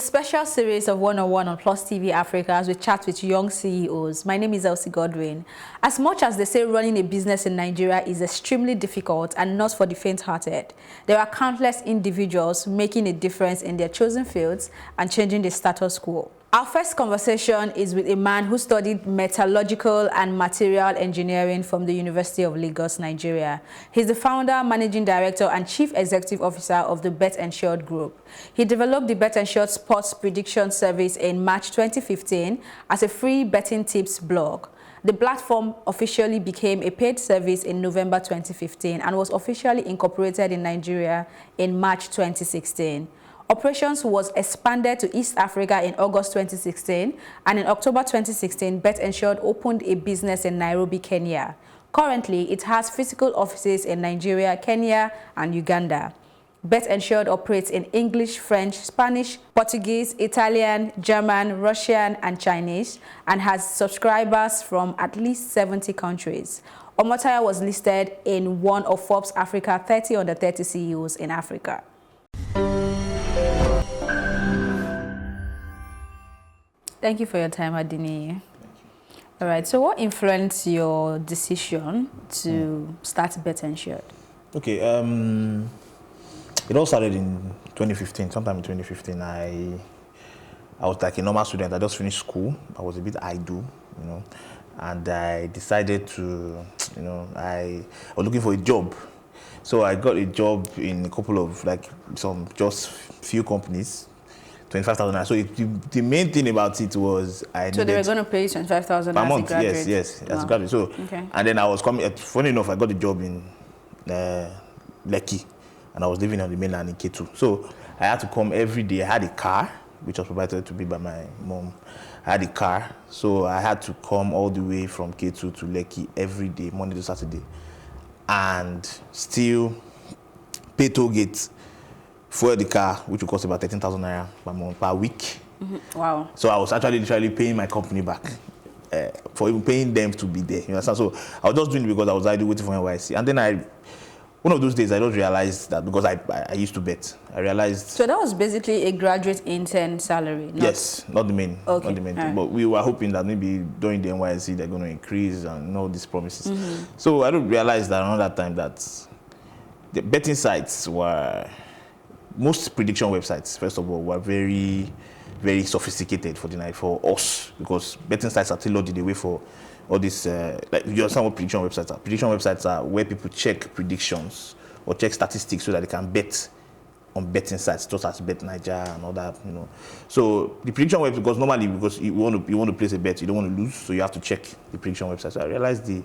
a special series of one-on-one on Plus TV Africa as we chat with young CEOs. My name is Elsie Godwin. As much as they say running a business in Nigeria is extremely difficult and not for the faint-hearted, there are countless individuals making a difference in their chosen fields and changing the status quo. Our first conversation is with a man who studied metallurgical and material engineering from the University of Lagos, Nigeria. He's the founder, managing director, and chief executive officer of the Betensured Group. He developed the Betensured Sports Prediction Service in March 2015 as a free betting tips blog. The platform officially became a paid service in November 2015 and was officially incorporated in Nigeria in March 2016. Operations was expanded to East Africa in August 2016, and in October 2016, Betensured opened a business in Nairobi, Kenya. Currently, it has physical offices in Nigeria, Kenya, and Uganda. Betensured operates in English, French, Spanish, Portuguese, Italian, German, Russian, and Chinese, and has subscribers from at least 70 countries. Omotayo was listed in one of Forbes Africa 30 under 30 CEOs in Africa. Thank you for your time, Adeniyi. All right, so what influenced your decision to start Betensured? Okay, it all started in 2015. Sometime in 2015, I was like a normal student. I just finished school. I was a bit idle, and I decided to, I was looking for a job. So I got a job in a couple of, just few companies. 25,000 naira. So the main thing about it was So they were going to pay you 25,000 per as month. a graduate? Yes, as a graduate. So, okay. And then I was coming. Funny enough, I got a job in Lekki, and I was living on the mainland in K2. So I had to come every day. I had a car, which was provided to me by my mom. I had a car, so I had to come all the way from K2 to Lekki every day, Monday to Saturday, and still pay toll gates for the car, which would cost about 13,000 naira per month, per week. Mm-hmm. Wow. So I was actually literally paying my company back for even paying them to be there. You understand? So I was just doing it because I was idle waiting for NYC. And then one of those days, I just realized that because I used to bet, I realized. So that was basically a graduate intern salary? Yes, not the main. Okay. Not the main thing. Right. But we were hoping that maybe during the NYC, they're going to increase and all these promises. Mm-hmm. So I realized that around that time that the betting sites were. Most prediction websites, first of all, were very, very sophisticated for the night for us, because betting sites are tailored in the way for all this. Like you understand what prediction websites are. Prediction websites are where people check predictions or check statistics so that they can bet on betting sites, just as Bet Niger and all that. So the prediction website, because you want to place a bet, you don't want to lose, so you have to check the prediction website. So I realized the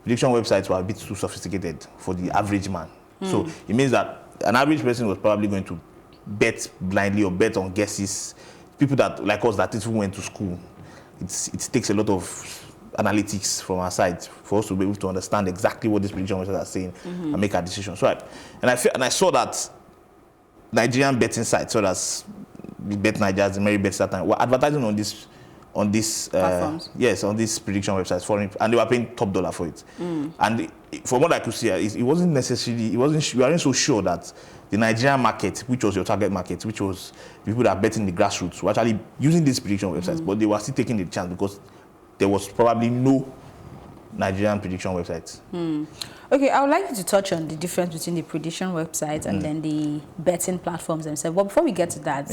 prediction websites were a bit too sophisticated for the average man. So it means that an average person was probably going to bet blindly or bet on guesses. People that, like us, that even went to school, it takes a lot of analytics from our side for us to be able to understand exactly what these prediction websites are saying and make our decision. So I saw that Nigerian betting sites, so that's the Bet Niger, the Mary Bet Satan, were advertising on this platforms. Yes, on these prediction websites foreign, and they were paying top dollar for it. And from what I could see, it wasn't necessarily, we weren't so sure that the Nigerian market, which was your target market, which was people that are betting the grassroots, were actually using these prediction websites, but they were still taking the chance because there was probably no Nigerian prediction websites. Okay, I would like you to touch on the difference between the prediction websites and then the betting platforms themselves. But before we get to that,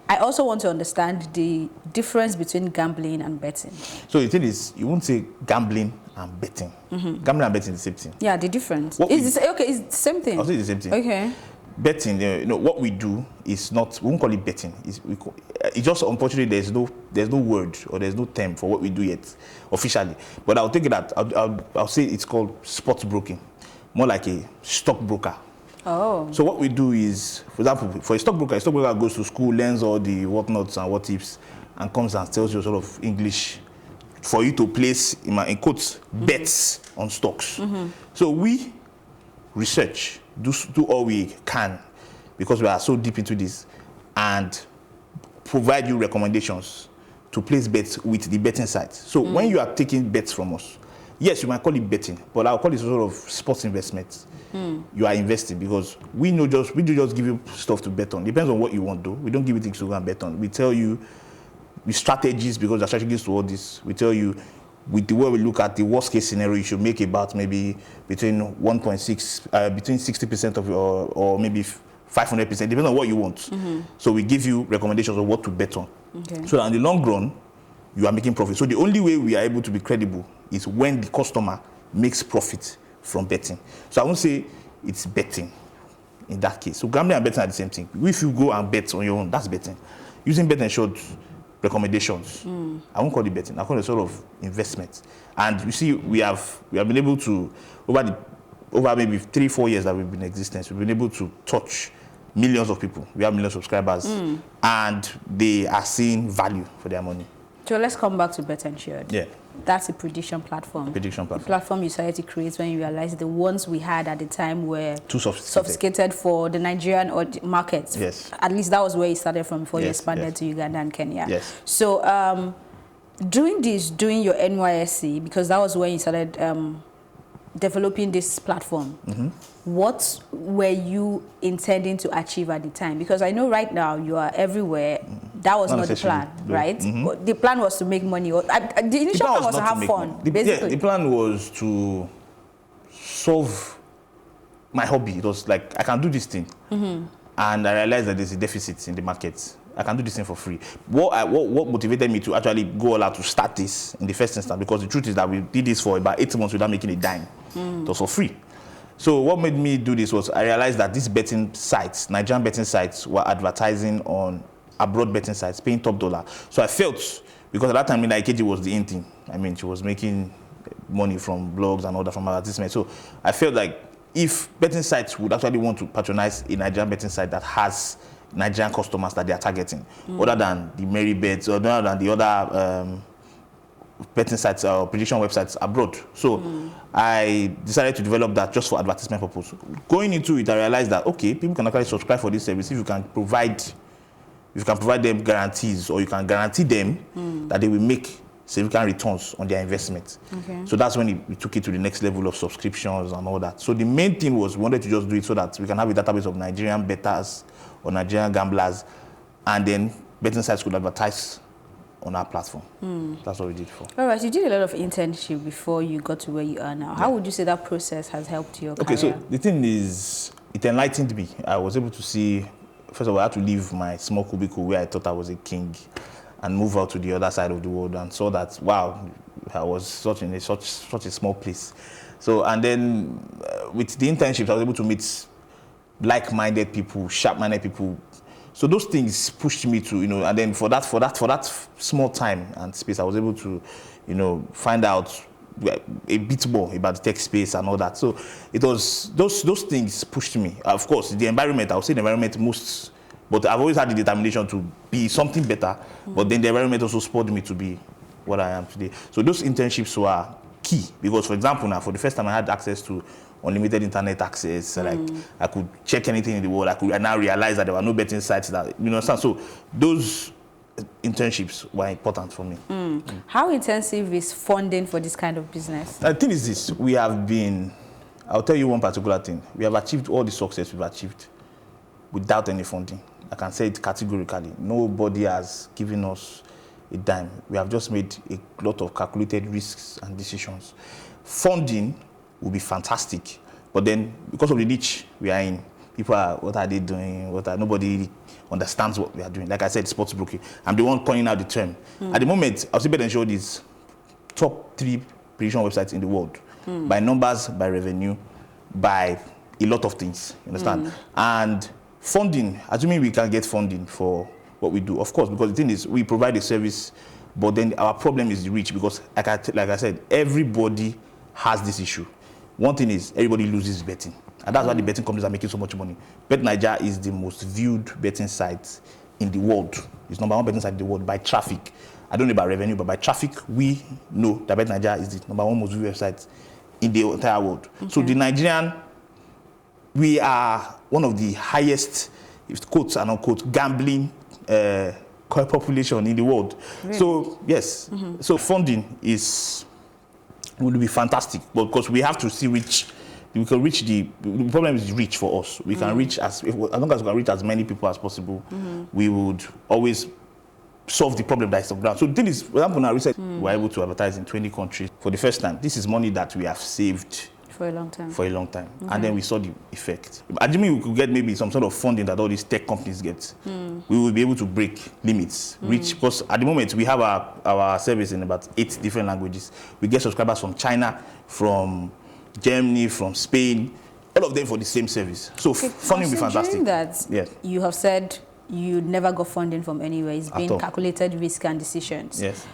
I also want to understand the difference between gambling and betting. So the thing is, you won't say gambling and betting. Gambling and betting is the same thing. Yeah, the difference. It's the same thing. I'll say the same thing. Okay. Betting, what we do is not, we won't call it betting. It's just, unfortunately, there's no word or there's no term for what we do yet officially. But I'll take it that I'll say it's called sports broking, more like a stockbroker. Oh. So what we do is, for example, for a stockbroker goes to school, learns all the whatnots and what ifs, and comes and tells you sort of English for you to place, in quotes, bets on stocks. So we research, do all we can, because we are so deep into this, and provide you recommendations to place bets with the betting sites. So when you are taking bets from us, yes, you might call it betting, but I'll call it sort of sports investment. You are investing because we do just give you stuff to bet on. Depends on what you want to do. We don't give you things to go and bet on. We tell you the strategies because there are strategies to all this. We tell you with the way we look at the worst case scenario, you should make about maybe between 1.6, between 60% of your, or maybe 500%, depending on what you want. So we give you recommendations of what to bet on. Okay. So that in the long run, you are making profit. So the only way we are able to be credible is when the customer makes profit from betting. So I won't say it's betting in that case. So gambling and betting are the same thing. If you go and bet on your own, that's betting. Using Betensured recommendations, I won't call it betting. I call it sort of investment. And you see, we have been able to, over maybe 3-4 years that we've been in existence, we've been able to touch millions of people. We have millions of subscribers, and they are seeing value for their money. So let's come back to Betensured. Yeah. That's a prediction platform. Prediction platform. The platform you decided to create when you realized the ones we had at the time were too sophisticated for the Nigerian markets. Yes. At least that was where you started from before you expanded to Uganda and Kenya. Yes. So doing your NYSC, because that was when you started developing this platform, what were you intending to achieve at the time? Because I know right now you are everywhere. That was not the plan, right? The plan was to make money. The initial plan was to have fun, basically. The plan was to solve my hobby. It was like, I can do this thing. And I realized that there's a deficit in the market. I can do this thing for free. What motivated me to actually go all out to start this in the first instance, because the truth is that we did this for about 8 months without making a dime. It was for free. So what made me do this was I realized that these betting sites, Nigerian betting sites, were advertising on abroad betting sites, paying top dollar. So I felt, because at that time, Ikeji was the in thing. I mean, she was making money from blogs and all that, from advertisements. So I felt like if betting sites would actually want to patronize a Nigerian betting site that has Nigerian customers that they are targeting, other than the Merry Bets, or other than the other betting sites or prediction websites abroad. So I decided to develop that just for advertisement purpose. Going into it, I realized that, okay, people can actually subscribe for this service if you can provide them guarantees, or you can guarantee them that they will make significant returns on their investment. Okay. So that's when we took it to the next level of subscriptions and all that. So the main thing was we wanted to just do it so that we can have a database of Nigerian bettors or Nigerian gamblers, and then betting sites could advertise on our platform. That's what we did for. All right, you did a lot of internship before you got to where you are now. Yeah. How would you say that process has helped your career? Okay, so the thing is, it enlightened me. I was able to see, first of all, I had to leave my small cubicle where I thought I was a king and move out to the other side of the world, and saw that, wow, I was such a small place. So, and then with the internships, I was able to meet like-minded people, sharp-minded people. So those things pushed me to, and then for that small time and space, I was able to, find out a bit more about the tech space and all that. So it was those things pushed me. Of course, the environment, I would say the environment most, but I've always had the determination to be something better. But then the environment also spurred me to be what I am today. So those internships were key because, for example, now for the first time I had access to unlimited internet access. Like I could check anything in the world. I now realize that there were no betting sites that, so those internships were important for me. How intensive is funding for this kind of business? The thing is this, I'll tell you one particular thing. We have achieved all the success we've achieved without any funding. I can say it categorically. Nobody has given us a dime. We have just made a lot of calculated risks and decisions. Funding will be fantastic, but then because of the niche we are in, people are, what are they doing? Nobody understands what we are doing. Like I said, sports broking. I'm the one calling out the term. At the moment, I'll say Betensured is top 3 prediction websites in the world by numbers, by revenue, by a lot of things. You understand? And funding, assuming we can get funding for what we do, of course, because the thing is, we provide a service, but then our problem is the reach, because like I said, everybody has this issue. One thing is, everybody loses betting. And that's why the betting companies are making so much money. Bet Nigeria is the most viewed betting site in the world. It's #1 betting site in the world by traffic. I don't know about revenue, but by traffic, we know that Bet Nigeria is the #1 most viewed website in the entire world. Okay. So the Nigerian, we are one of the highest, quotes and unquote, gambling population in the world. Really? So, yes. So funding is it would be fantastic. But because we have to still reach, we can reach the problem is reach for us. We can reach as long as we can reach as many people as possible. We would always solve the problem that is on the ground. So the thing is, for example, now research, we're able to advertise in 20 countries for the first time. This is money that we have saved for a long time. Okay. And then we saw the effect. Assuming we could get maybe some sort of funding that all these tech companies get, we will be able to break limits, reach, because at the moment we have our service in about 8 different languages. We get subscribers from China, from Germany, from Spain, all of them for the same service. So funding will be fantastic. That you have said you never got funding from anywhere. It's been calculated risk and decisions. Yes.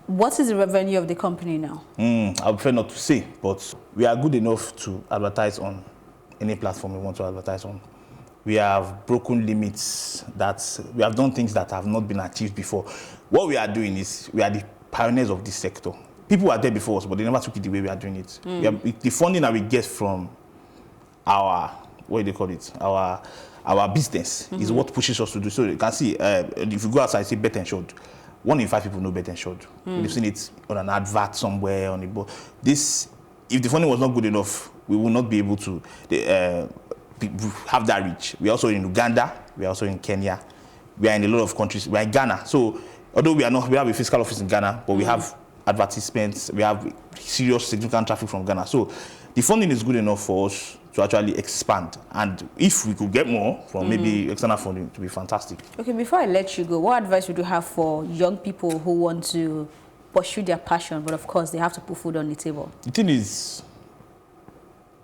What is the revenue of the company now? I prefer not to say, but we are good enough to advertise on any platform we want to advertise on. We have broken limits, that we have done things that have not been achieved before. What we are doing is we are the pioneers of this sector. People were there before us, but they never took it the way we are doing it. The funding that we get from our, what do they call it, our business is what pushes us to do. So you can see, if you go outside, see Betensured. 1 in 5 people know Betensured. They've seen it on an advert somewhere on the board. This, if the funding was not good enough, we will not be able to have that reach. We're also in Uganda. We're also in Kenya. We are in a lot of countries. We're in Ghana. So although we have a physical office in Ghana, but we have advertisements. We have serious, significant traffic from Ghana. So the funding is good enough for us to actually expand. And if we could get more from maybe external funding, it would be fantastic. Okay, before I let you go, what advice would you have for young people who want to pursue their passion, but of course they have to put food on the table? The thing is,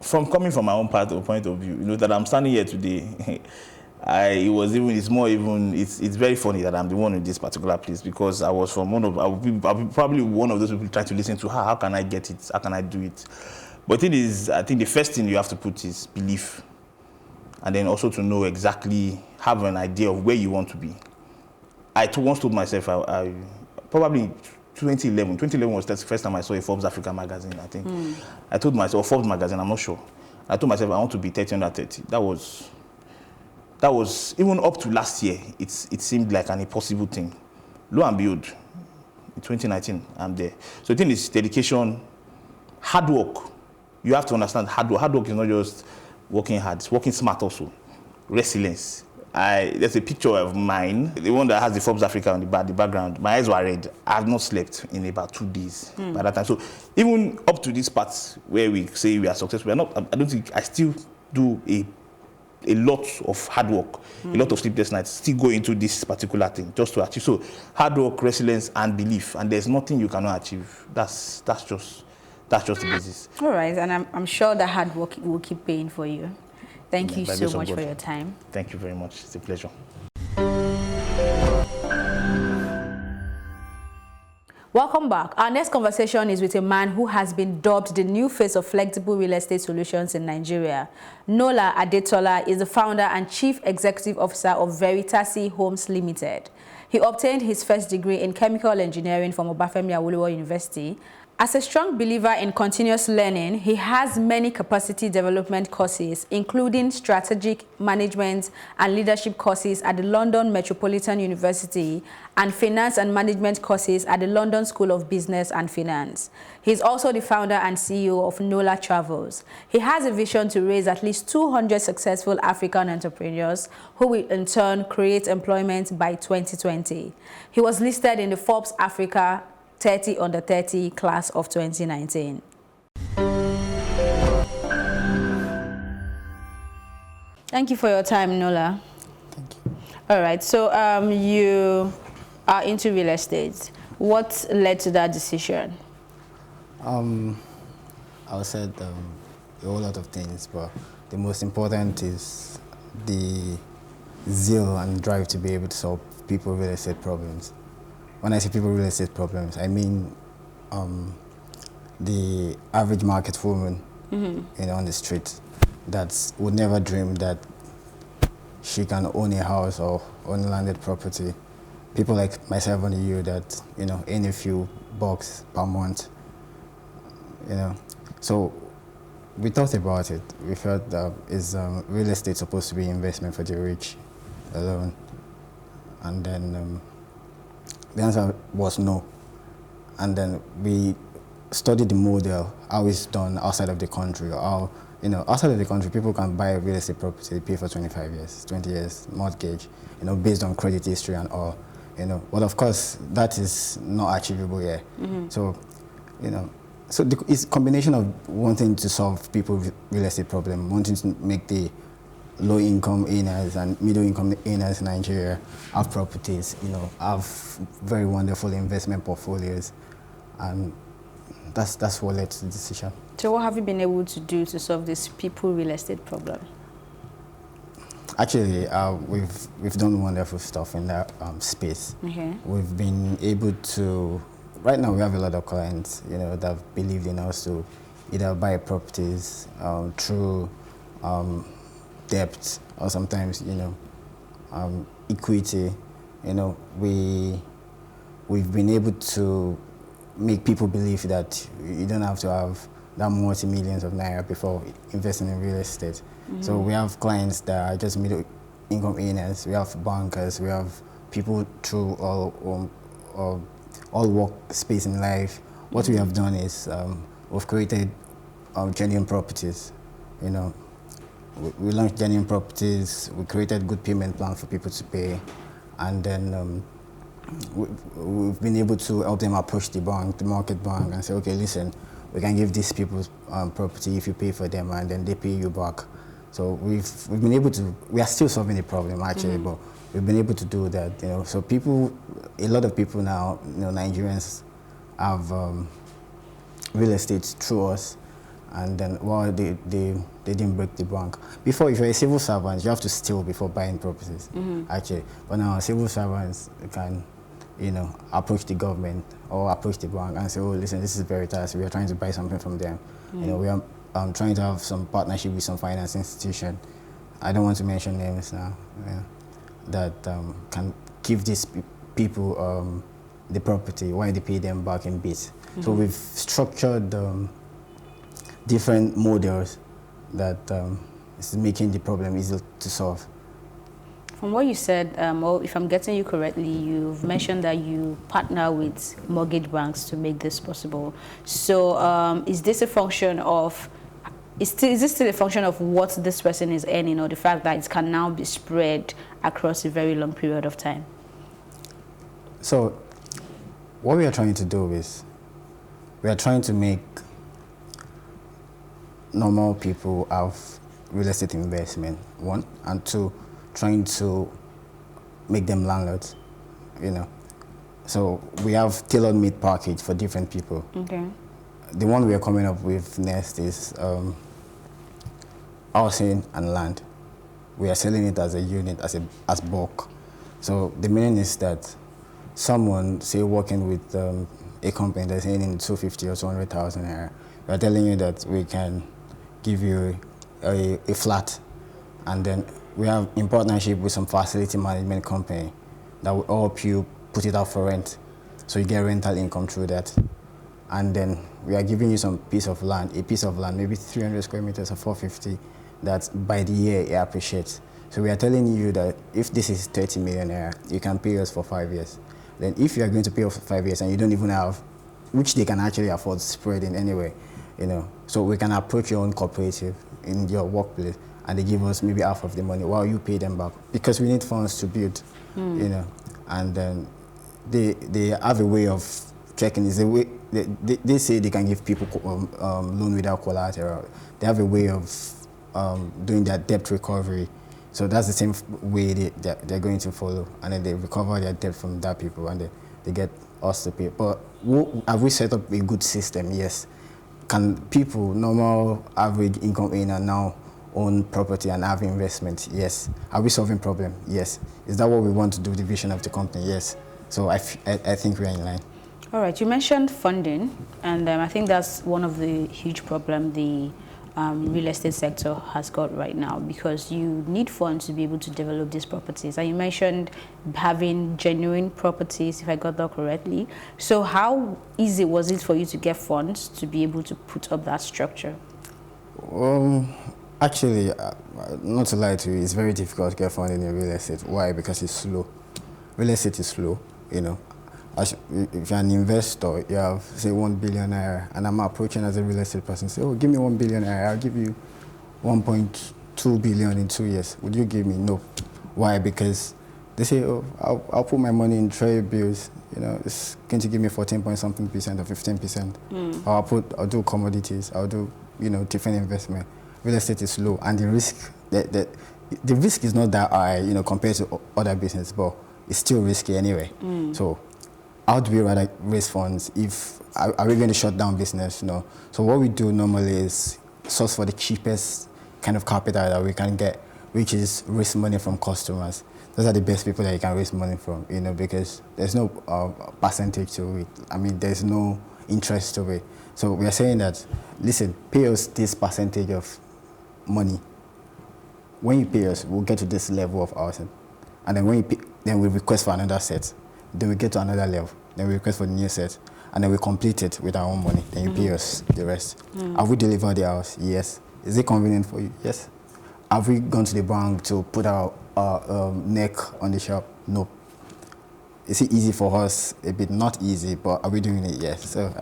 coming from my own point of view, you know, that I'm standing here today, it's very funny that I'm the one in this particular place, because I was from I'll be probably one of those people trying to listen to how can I get it, how can I do it. But the thing is, I think the first thing you have to put is belief. And then also to know exactly, have an idea of where you want to be. I once told myself, I probably 2011 was the first time I saw a Forbes Africa magazine, I think. I told myself, Forbes magazine, I'm not sure. I told myself I want to be 30 under 30. That was, even up to last year, it seemed like an impossible thing. Lo and behold, in 2019, I'm there. So the thing is dedication, hard work. You have to understand hard work. Hard work is not just working hard, it's working smart also. Resilience. There's a picture of mine, the one that has the Forbes Africa on the background. My eyes were red. I have not slept in about 2 days by that time. So even up to this part where we say we are successful, I don't think, I still do a lot of hard work, a lot of sleepless nights, still go into this particular thing just to achieve. So hard work, resilience, and belief, and there's nothing you cannot achieve. That's just the basis. All right, and I'm sure that hard work will keep paying for you. Thank you so much for your time. Thank you very much. It's a pleasure. Welcome back. Our next conversation is with a man who has been dubbed the new face of flexible real estate solutions in Nigeria. Nola Adetola is the founder and chief executive officer of Veritasi Homes Limited. He obtained his first degree in chemical engineering from Obafemi Awolowo University. As a strong believer in continuous learning, he has many capacity development courses, including strategic management and leadership courses at the London Metropolitan University and finance and management courses at the London School of Business and Finance. He is also the founder and CEO of Nola Travels. He has a vision to raise at least 200 successful African entrepreneurs who will in turn create employment by 2020. He was listed in the Forbes Africa 30 under 30 class of 2019. Thank you for your time, Nola. Thank you. All right, so you are into real estate. What led to that decision? I would say a whole lot of things, but the most important is the zeal and drive to be able to solve people real estate problems. When I say people real estate problems, I mean the average market woman on the street that would never dream that she can own a house or own a landed property. People like myself and you that, earn a few bucks per month, So we thought about it. We felt that is real estate supposed to be investment for the rich alone? And then the answer was no. And then we study the model, how it's done outside of the country, or how, outside of the country, people can buy a real estate property, pay for 25 years, 20 years mortgage, based on credit history and all, But of course, that is not achievable here. So, it's a combination of wanting to solve people's real estate problem, wanting to make the low-income earners and middle-income earners in Nigeria have properties, have very wonderful investment portfolios, and that's what led to the decision. So what have you been able to do to solve this people real estate problem? Actually, we've done wonderful stuff in that space. Okay. We've been able to, right now we have a lot of clients, that have believed in us to either buy properties through debt, or sometimes, equity. We've been able to make people believe that you don't have to have that multi-millions of naira before investing in real estate. So we have clients that are just middle income earners, we have bankers, we have people through all work space in life. What we have done is we've created genuine properties. We launched genuine properties, we created good payment plan for people to pay, and then we've been able to help them approach the bank, the market bank, and say, okay, listen, we can give these people property if you pay for them, and then they pay you back. So we've been able to, we are still solving the problem actually, but we've been able to do that, So people, a lot of people now, Nigerians have real estate through us, and then they didn't break the bank. Before, if you're a civil servant, you have to steal before buying properties, actually. But now civil servants can, approach the government or approach the bank and say, oh, listen, this is Veritasi, we are trying to buy something from them. We are trying to have some partnership with some finance institution. I don't want to mention names now, that can give these people the property while they pay them back in bits. So we've structured different models that is making the problem easy to solve. From what you said, or if I'm getting you correctly, you've mentioned that you partner with mortgage banks to make this possible. So is this a function of, is this still a function of what this person is earning, or the fact that it can now be spread across a very long period of time? So what we are trying to do is, we are trying to make normal people have real estate investment, one, and two, trying to make them landlords, So we have tailor-made package for different people. Okay. The one we are coming up with next is housing and land. We are selling it as a unit, as bulk. So the meaning is that someone, say, working with a company that's earning 250 or 200,000 naira, we are telling you that we can give you a flat, and then we have in partnership with some facility management company that will help you put it out for rent, so you get rental income through that. And then we are giving you a piece of land, maybe 300 square meters or 450, that by the year it appreciates. So we are telling you that if this is 30 million naira, you can pay us for 5 years. Then if you are going to pay us for 5 years and you don't even have, which they can actually afford spreading anyway, so we can approach your own cooperative in your workplace, and they give us maybe half of the money while you pay them back, because we need funds to build, and then they have a way of checking. Is a way they say they can give people loan without collateral. They have a way of doing their debt recovery. So that's the same way they're going to follow, and then they recover their debt from that people, and they get us to pay. But have we set up a good system? Yes. Can people, normal average income earner, now own property and have investment? Yes. Are we solving problem? Yes. Is that what we want to do, the vision of the company? Yes. So I think we are in line. All right, you mentioned funding, and I think that's one of the huge problems the real estate sector has got right now, because you need funds to be able to develop these properties. And you mentioned having genuine properties, if I got that correctly. So how easy was it for you to get funds to be able to put up that structure? Actually, not to lie to you, it's very difficult to get funding in real estate. Why? Because it's slow. Real estate is slow, If you're an investor, you have, say, 1 billion naira, and I'm approaching as a real estate person, say, oh, give me 1 billion naira, I'll give you 1.2 billion in 2 years. Would you give me? No. Why? Because they say, oh, I'll put my money in trade bills, it's going to give me 14 point something percent or 15%. Or I'll do commodities, I'll do, different investment. Real estate is low, and the risk, the risk is not that high, compared to other business, but it's still risky anyway. So how do we rather raise funds if, are we going to shut down business? No. So what we do normally is source for the cheapest kind of capital that we can get, which is raise money from customers. Those are the best people that you can raise money from, because there's no percentage to it. I mean, there's no interest to it. So we are saying that, listen, pay us this percentage of money. When you pay us, we'll get to this level of housing. And then when you pay, then we request for another set. Then we get to another level. Then we request for the new set. And then we complete it with our own money. Then you pay us the rest. Have we delivered the house? Yes. Is it convenient for you? Yes. Have we gone to the bank to put our neck on the shop? No. Is it easy for us? A bit not easy, but are we doing it? Yes. So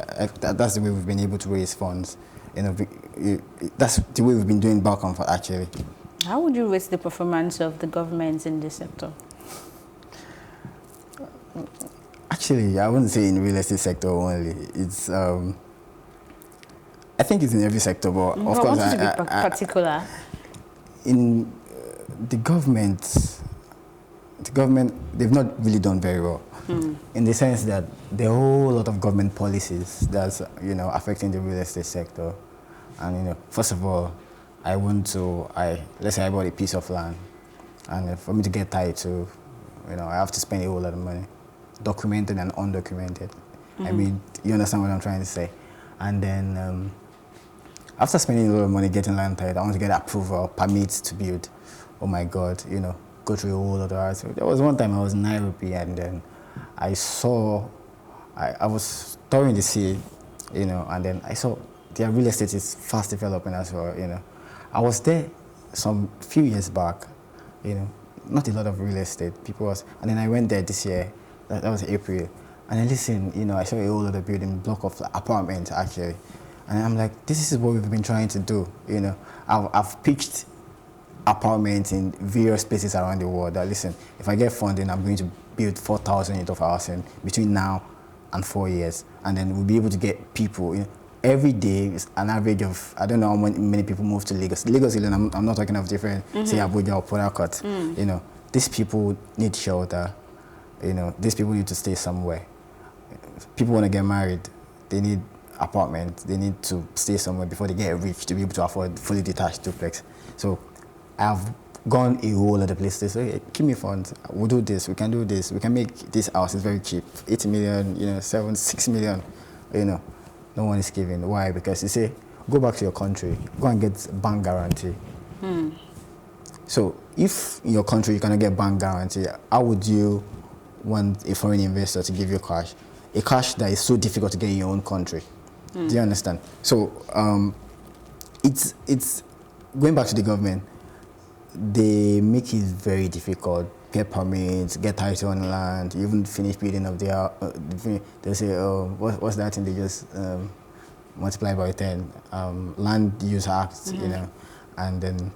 that's the way we've been able to raise funds. That's the way we've been doing back and forth, actually. How would you rate the performance of the government in this sector? Actually, I wouldn't say in real estate sector only. It's I think it's in every sector, but of course, I want you to be particular. In the government, they've not really done very well. In the sense that there are a whole lot of government policies that's affecting the real estate sector. And first of all, let's say I bought a piece of land, and for me to get title, I have to spend a whole lot of money, documented and undocumented. I mean, you understand what I'm trying to say. And then after spending a lot of money getting land title, I want to get approval, permits to build. Oh my God, go through a whole lot of hours. There was one time I was in Nairobi, and then I was touring the city, and then I saw their real estate is fast developing as well, I was there some few years back, not a lot of real estate, and then I went there this year, that was April, and then listen, I saw a whole lot of building, block of apartments actually, and I'm like, this is what we've been trying to do, I've pitched apartments in various places around the world that, listen, if I get funding, I'm going to build 4,000 units of housing between now and 4 years, and then we'll be able to get people, every day is an average of, I don't know how many people move to Lagos. Lagos alone, I'm not talking of different, say Abuja or Port Harcourt. These people need shelter. These people need to stay somewhere. People want to get married. They need apartments. They need to stay somewhere before they get rich to be able to afford fully detached duplex. So I've gone a whole other place to say, hey, give me funds. We'll do this. We can do this. We can make this house. It's very cheap. 8 million, 6 million, No one is giving. Why? Because you say, go back to your country, go and get bank guarantee. So if in your country you cannot get bank guarantee, how would you want a foreign investor to give you cash? A cash that is so difficult to get in your own country. Do you understand? So it's going back to the government, they make it very difficult. Get permits, get title on land, even finish building of their, they say, oh, what's that thing they just multiply by 10? Land Use Act, and then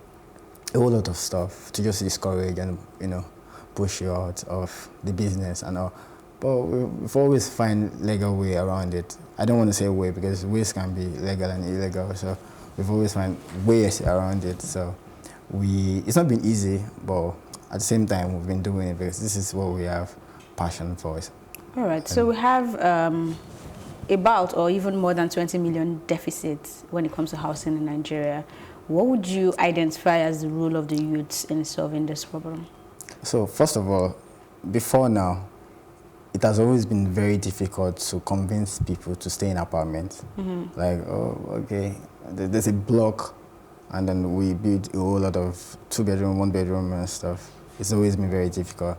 a whole lot of stuff to just discourage and, push you out of the business and all. But we've always find legal way around it. I don't want to say way because ways can be legal and illegal, so we've always find ways around it. So it's not been easy, but at the same time, we've been doing it because this is what we have passion for. All right. So we have about or even more than 20 million deficits when it comes to housing in Nigeria. What would you identify as the role of the youths in solving this problem? So first of all, before now, it has always been very difficult to convince people to stay in apartments. Like, oh, okay, there's a block, and then we build a whole lot of 2-bedroom, 1-bedroom and stuff. It's always been very difficult.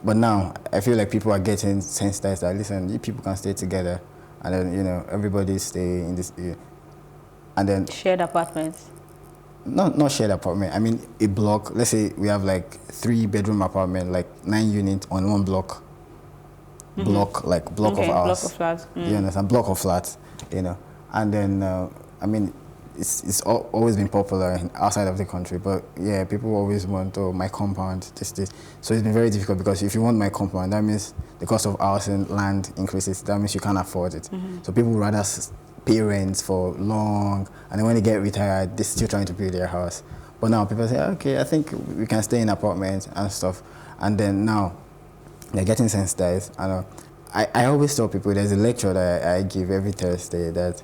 But now, I feel like people are getting sensitized that, listen, you people can stay together, and then, everybody stay in this, and then... Shared apartments? Not shared apartment. I mean, a block, let's say we have like 3-bedroom apartment, like 9 units on one block. block, like block of house. Block of flats. You understand? Block of flats, you know. And then, I mean, it's always been popular outside of the country, but yeah, people always want, oh, my compound, this. So it's been very difficult, because if you want my compound, that means the cost of house and land increases. That means you can't afford it. So people would rather pay rent for long, and then when they get retired, they're still trying to build their house. But now people say, okay, I think we can stay in apartments and stuff. And then now they're getting sensitized. And I always tell people, there's a lecture that I give every Thursday, that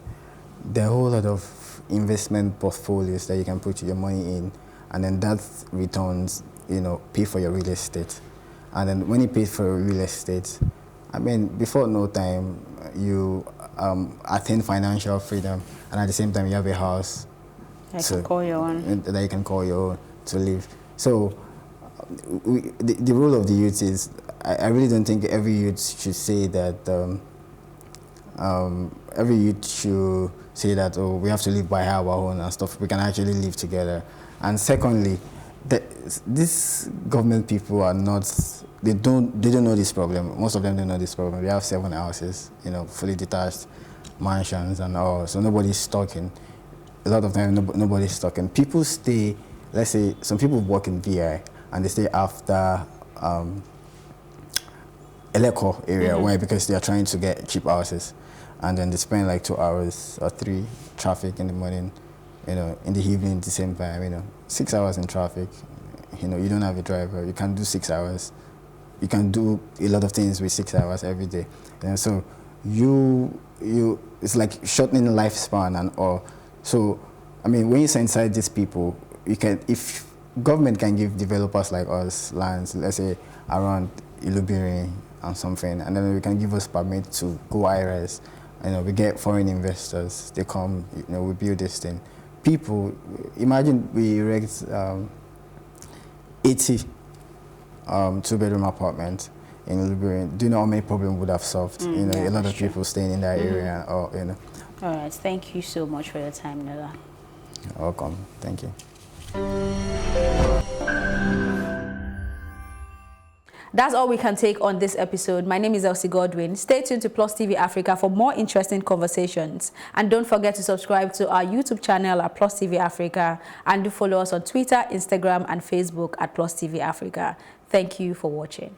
there are a whole lot of investment portfolios that you can put your money in, and then that returns, you know, pay for your real estate. And then when you pay for your real estate, I mean, before no time, you attain financial freedom, and at the same time, you have a house that you can call your own. That you can call your own to live. So the role of the youth is, I really don't think every youth should say that, every youth should say that, oh, we have to live by our own and stuff. We can actually live together. And secondly, these government people are not, they don't know this problem. Most of them don't know this problem. They have 7 houses, you know, fully detached mansions and all. So nobody's talking. A lot of time, nobody's talking. People stay, let's say, some people work in VI, and they stay after Eleko area. Why? Because they are trying to get cheap houses. And then they spend like 2 hours or 3 traffic in the morning, you know, in the evening at the same time, you know, 6 hours in traffic. You know, you don't have a driver, you can do 6 hours. You can do a lot of things with 6 hours every day. And so it's like shortening lifespan and all. So, I mean, when you sensitize these people, you can, if government can give developers like us lands, let's say around Ilubiri and something, and then we can give us permit to go IRS. You know, we get foreign investors, they come, you know, we build this thing. People, imagine we erect 80 2-bedroom apartments in Ilubiri. Do you know how many problems would have solved? You know, yeah, a lot of true. people staying in that area, or, you know. All right, thank you so much for your time, Nola. You're welcome, thank you. That's all we can take on this episode. My name is Elsie Godwin. Stay tuned to Plus TV Africa for more interesting conversations. And don't forget to subscribe to our YouTube channel at Plus TV Africa. And do follow us on Twitter, Instagram, and Facebook at Plus TV Africa. Thank you for watching.